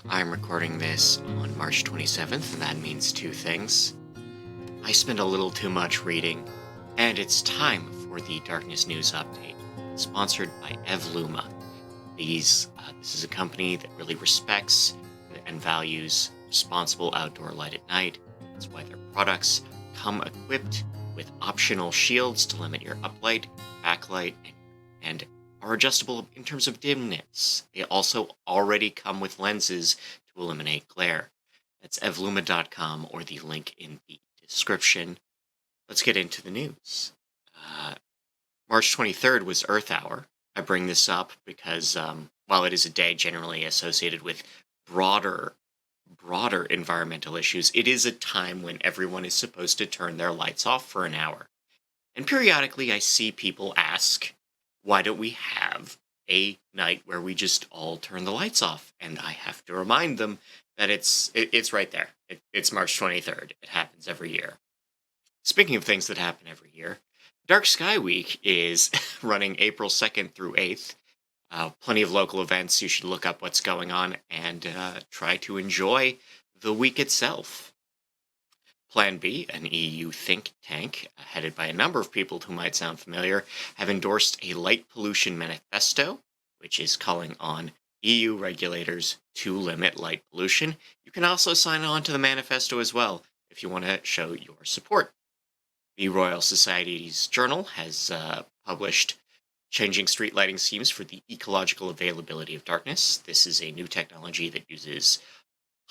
I'm recording this on March 27th, and that means two things. I spend a little too much reading, and it's time for the Darkness News Update, sponsored by Evluma. This is a company that really respects and values responsible outdoor light at night. That's why their products come equipped with optional shields to limit your uplight, backlight, and are adjustable in terms of dimness. They also already come with lenses to eliminate glare. That's evluma.com or the link in the description. Let's get into the news. March 23rd was Earth Hour. I bring this up because while it is a day generally associated with broader environmental issues, it is a time when everyone is supposed to turn their lights off for an hour. And periodically I see people ask, why don't we have a night where we just all turn the lights off? And I have to remind them that it's right there. It's March 23rd. It happens every year. Speaking of things that happen every year, Dark Sky Week is running April 2nd through 8th. Plenty of local events. You should look up what's going on and try to enjoy the week itself. Plan B, an EU think tank, headed by a number of people who might sound familiar, have endorsed a light pollution manifesto, which is calling on EU regulators to limit light pollution. You can also sign on to the manifesto as well if you want to show your support. The Royal Society's Journal has published Changing Street Lighting Schemes for the Ecological Availability of Darkness. This is a new technology that uses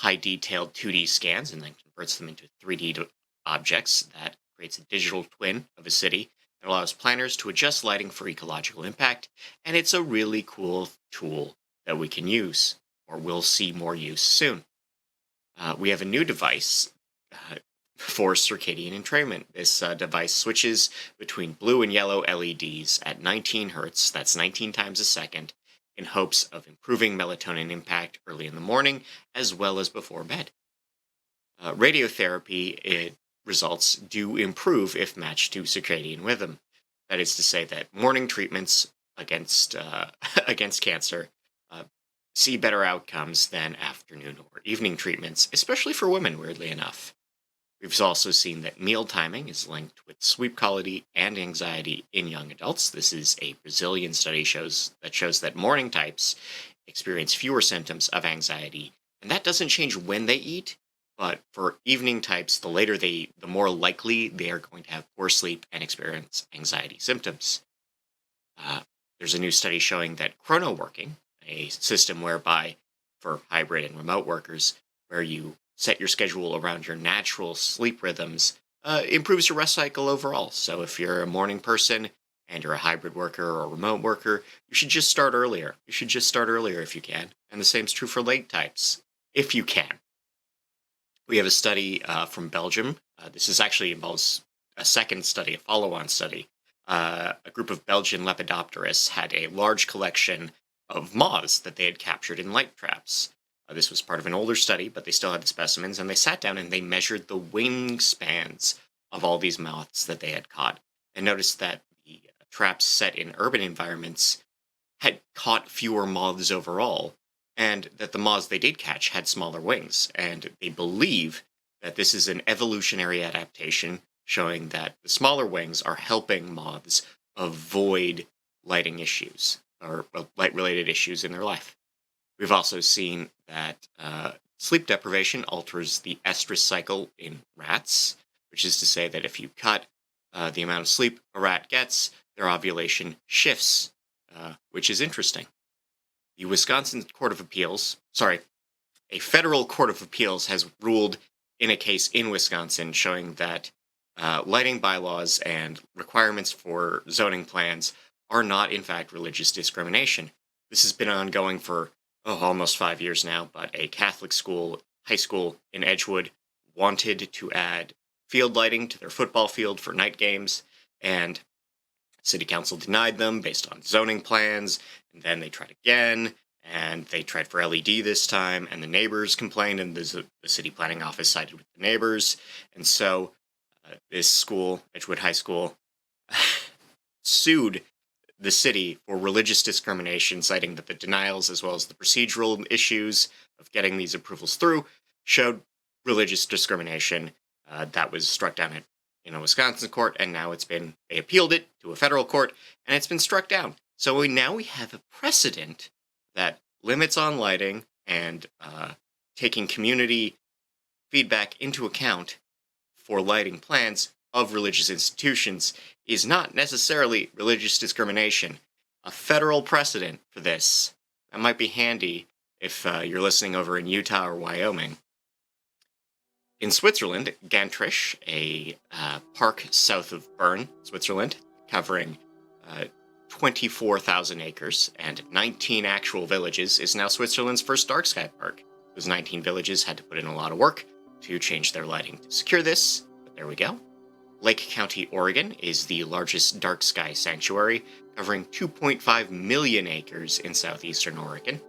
high-detailed 2D scans and then converts them into 3D objects that creates a digital twin of a city that allows planners to adjust lighting for ecological impact, and it's a really cool tool that we can use, or will see more use soon. We have a new device for Circadian Entrainment. This device switches between blue and yellow LEDs at 19 Hz, that's 19 times a second, in hopes of improving melatonin impact early in the morning as well as before bed. Radiotherapy results do improve if matched to circadian rhythm. That is to say that morning treatments against cancer see better outcomes than afternoon or evening treatments, especially for women, weirdly enough. We've also seen that meal timing is linked with sleep quality and anxiety in young adults. This is a Brazilian study that shows that morning types experience fewer symptoms of anxiety, and that doesn't change when they eat, but for evening types, the more likely they are going to have poor sleep and experience anxiety symptoms. There's a new study showing that Chronoworking, a system whereby for hybrid and remote workers, where you set your schedule around your natural sleep rhythms, improves your rest cycle overall. So if you're a morning person and you're a hybrid worker or a remote worker, you should just start earlier. You should just start earlier if you can. And the same is true for late types, if you can. We have a study from Belgium. This is actually involves a second study, a follow-on study. A group of Belgian Lepidopterists had a large collection of moths that they had captured in light traps. This was part of an older study, but they still had the specimens, and they sat down and they measured the wingspans of all these moths that they had caught, and noticed that the traps set in urban environments had caught fewer moths overall, and that the moths they did catch had smaller wings, and they believe that this is an evolutionary adaptation showing that the smaller wings are helping moths avoid lighting issues, or light-related issues in their life. We've also seen that sleep deprivation alters the estrus cycle in rats, which is to say that if you cut the amount of sleep a rat gets, their ovulation shifts, which is interesting. The a federal court of appeals has ruled in a case in Wisconsin showing that lighting bylaws and requirements for zoning plans are not, in fact, religious discrimination. This has been ongoing for almost 5 years now, but a Catholic high school in Edgewood wanted to add field lighting to their football field for night games, and city council denied them based on zoning plans, and then they tried again, and they tried for LED this time, and the neighbors complained, and the city planning office sided with the neighbors, and so this school, Edgewood High School, sued the city for religious discrimination, citing that the denials as well as the procedural issues of getting these approvals through showed religious discrimination. That was struck down in a Wisconsin court, and now they appealed it to a federal court, and it's been struck down. So now we have a precedent that limits on lighting and taking community feedback into account for lighting plans of religious institutions is not necessarily religious discrimination. A federal precedent for this. That might be handy if you're listening over in Utah or Wyoming. In Switzerland, Gantrisch, a park south of Bern, Switzerland, covering 24,000 acres and 19 actual villages, is now Switzerland's first dark sky park. Those 19 villages had to put in a lot of work to change their lighting to secure this, but there we go. Lake County, Oregon, is the largest dark sky sanctuary, covering 2.5 million acres in southeastern Oregon.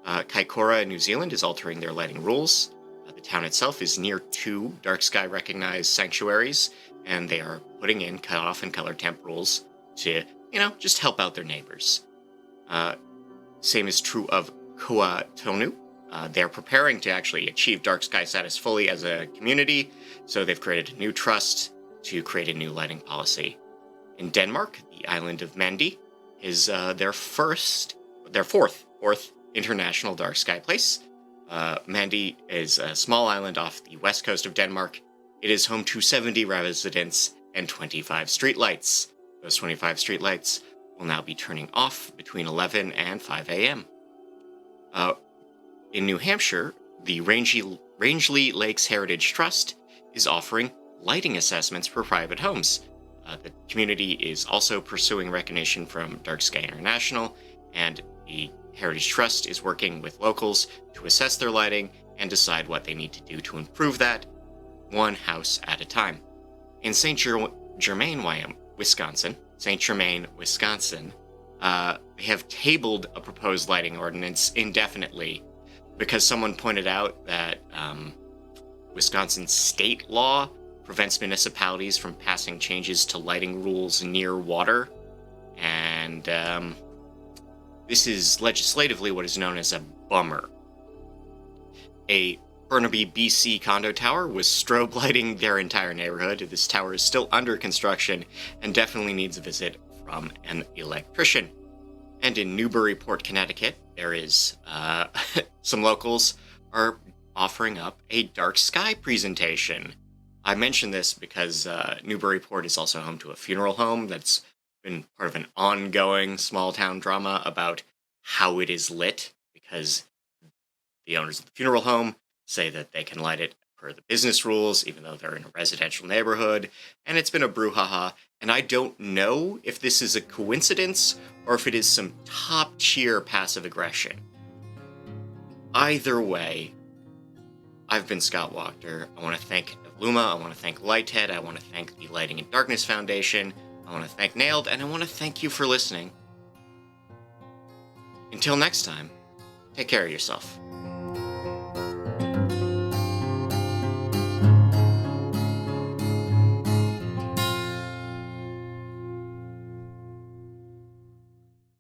Kaikoura, New Zealand, is altering their lighting rules. The town itself is near 2 dark sky recognized sanctuaries, and they are putting in cutoff and color temp rules to, just help out their neighbors. Same is true of Kuatonu. They're preparing to actually achieve dark sky status fully as a community, so they've created a new trust to create a new lighting policy. In Denmark, the island of Mandy is their fourth international dark sky place. Mandy is a small island off the west coast of Denmark. It is home to 70 residents and 25 streetlights. Those 25 streetlights will now be turning off between 11 and 5 a.m. In New Hampshire, the Rangeley Lakes Heritage Trust is offering lighting assessments for private homes. The community is also pursuing recognition from Dark Sky International, and the Heritage Trust is working with locals to assess their lighting and decide what they need to do to improve that, one house at a time. In St. Germain, Wisconsin, they have tabled a proposed lighting ordinance indefinitely because someone pointed out that Wisconsin's state law prevents municipalities from passing changes to lighting rules near water, and this is legislatively what is known as a bummer. A Burnaby, BC condo tower was strobe lighting their entire neighborhood. This tower is still under construction and definitely needs a visit from an electrician. And in Newburyport, Connecticut, there is some locals are offering up a dark sky presentation. I mention this because Newburyport is also home to a funeral home that's been part of an ongoing small town drama about how it is lit, because the owners of the funeral home say that they can light it per the business rules, even though they're in a residential neighborhood, and it's been a brouhaha, and I don't know if this is a coincidence or if it is some top-tier passive aggression. Either way, I've been Scott Wachter. I want to thank Luma, I want to thank Lighthead, I want to thank the Lighting and Darkness Foundation, I want to thank Nailed, and I want to thank you for listening. Until next time, take care of yourself.